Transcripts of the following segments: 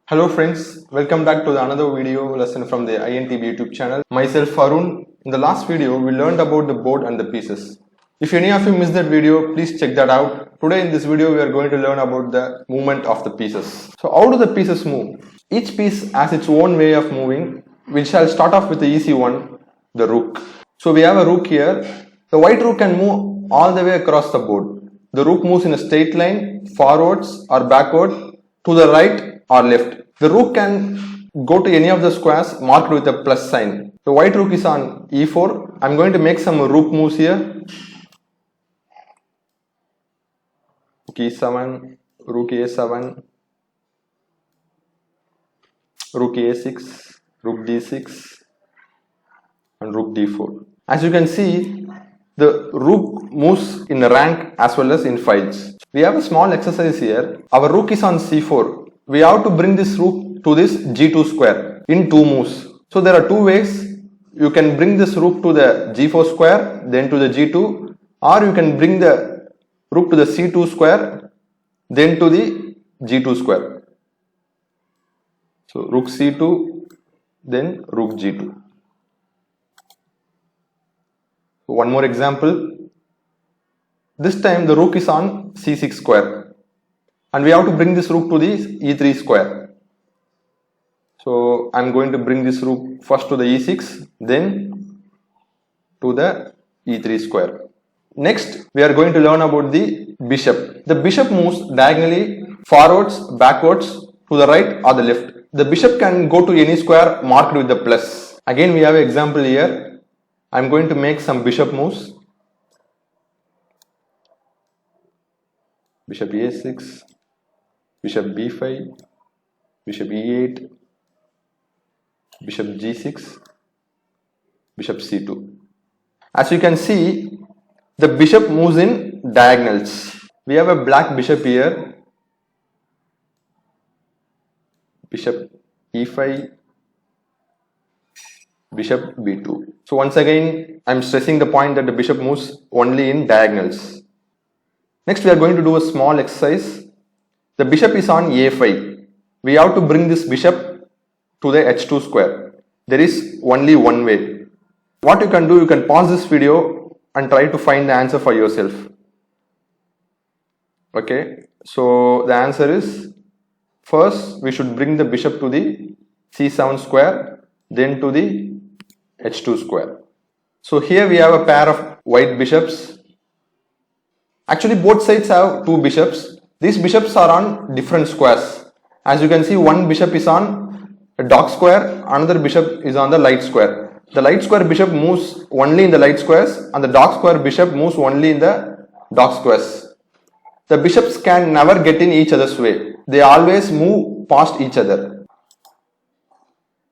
Hello friends, welcome back to another video lesson from the INTB YouTube channel. Myself Arun. In the last video, we learned about the board and the pieces. If any of you missed that video, please check that out. Today in this video, we are going to learn about the movement of the pieces. So how do the pieces move? Each piece has its own way of moving. We shall start off with the easy one, the rook. So we have a rook here. The white rook can move all the way across the board. The rook moves in a straight line, forwards or backward, to the right or left. The rook can go to any of the squares marked with a plus sign. The white rook is on e4. I'm going to make some rook moves here. Rook e7, rook a7, rook a6, rook d6 and rook d4. As you can see, the rook moves in rank as well as in files. We have a small exercise here. Our rook is on c4. We have to bring this rook to this g2 square in two moves. So there are two ways. You can bring this rook to the g4 square, then to the g2, or you can bring the rook to the c2 square, then to the g2 square. So rook c2, then rook g2. One more example. This time the rook is on c6 square. And we have to bring this rook to the e3 square. So I am going to bring this rook first to the e6, then to the e3 square. Next, we are going to learn about the bishop. The bishop moves diagonally forwards, backwards, to the right or the left. The bishop can go to any square marked with the plus. Again, we have an example here. I am going to make some bishop moves. Bishop a6. Bishop b5, bishop e8, bishop g6, bishop c2. As you can see, the bishop moves in diagonals. We have a black bishop here. Bishop e5, bishop b2. So once again, I am stressing the point that the bishop moves only in diagonals. Next, we are going to do a small exercise. The bishop is on a5. We have to bring this bishop to the h2 square. There is only one way. What you can do, you can pause this video and try to find the answer for yourself. Okay, so the answer is, first we should bring the bishop to the c7 square, then to the h2 square. So here we have a pair of white bishops. Actually, both sides have two bishops. These bishops are on different squares. As you can see, one bishop is on a dark square, another bishop is on the light square. The light square bishop moves only in the light squares and the dark square bishop moves only in the dark squares. The bishops can never get in each other's way. They always move past each other.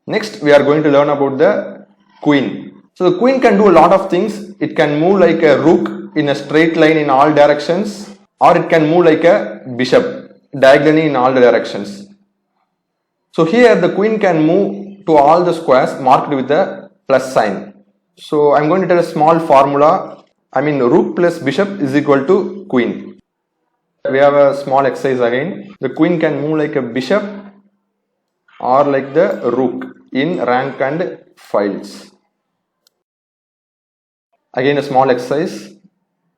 Next, we are going to learn about the queen. So the queen can do a lot of things. It can move like a rook in a straight line in all directions, or it can move like a bishop diagonally in all the directions. So here the queen can move to all the squares marked with the plus sign. So I am going to tell a small formula. Rook plus bishop is equal to queen. We have a small exercise again. The queen can move like a bishop or like the rook in rank and files. Again a small exercise.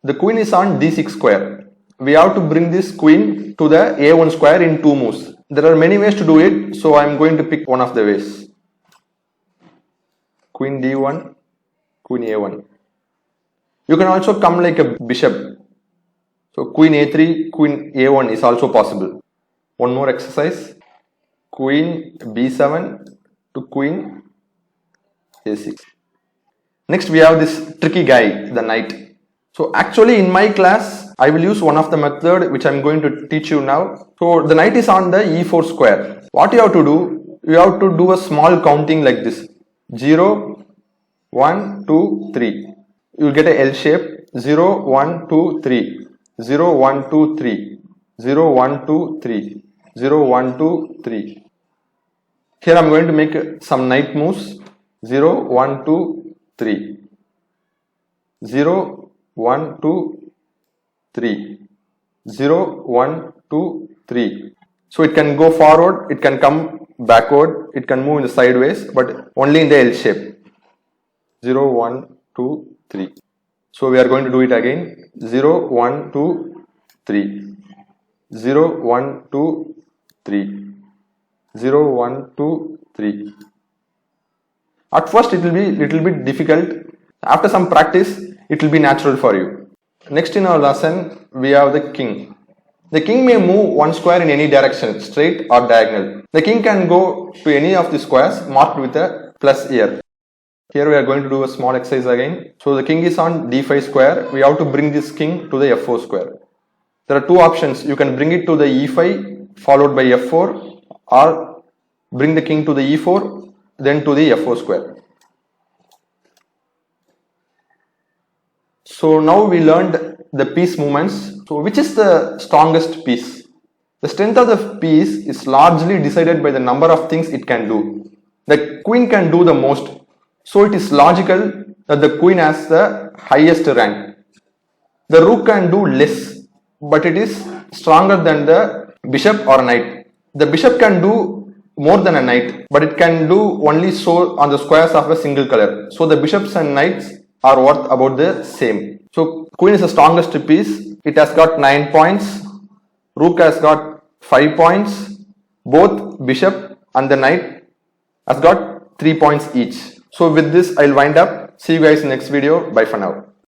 The queen is on d6 square. We have to bring this queen to the a1 square in two moves. There are many ways to do it, so I am going to pick one of the ways. Queen d1, queen a1. You can also come like a bishop. So queen a3, queen a1 is also possible. One more exercise. Queen b7 to queen a6. Next we have this tricky guy, the knight. So actually in my class, I will use one of the method which I am going to teach you now. So the knight is on the e4 square. What you have to do, you have to do a small counting like this. 0, 1, 2, 3. You will get a L shape. 0, 1, 2, 3. 0, 1, 2, 3. 0, 1, 2, 3. 0, 1, 2, 3. Here I am going to make some knight moves. 0, 1, 2, 3. 0, 1, 2, 3. 0, 1, 2, 3. So it can go forward, it can come backward, it can move in the sideways, but only in the L shape. 0, 1, 2, 3. So we are going to do it again. 0, 1, 2, 3. 0, 1, 2, 3. 0, 1, 2, 3. At first it will be little bit difficult. After some practice, it will be natural for you. Next in our lesson, we have the king. The king may move one square in any direction, straight or diagonal. The king can go to any of the squares marked with a plus here. Here we are going to do a small exercise again. So the king is on d5 square. We have to bring this king to the f4 square. There are two options. You can bring it to the e5 followed by f4, or bring the king to the e4 then to the f4 square. So now we learned the piece movements. So which is the strongest piece? The strength of the piece is largely decided by the number of things it can do. The queen can do the most. So it is logical that the queen has the highest rank. The rook can do less, but it is stronger than the bishop or knight. The bishop can do more than a knight, but it can do only so on the squares of a single color. So the bishops and knights are worth about the same. So queen is the strongest piece. It has got 9 points. Rook has got 5 points. Both bishop and the knight has got 3 points each. So with this, I'll wind up. See you guys in next video. Bye for now.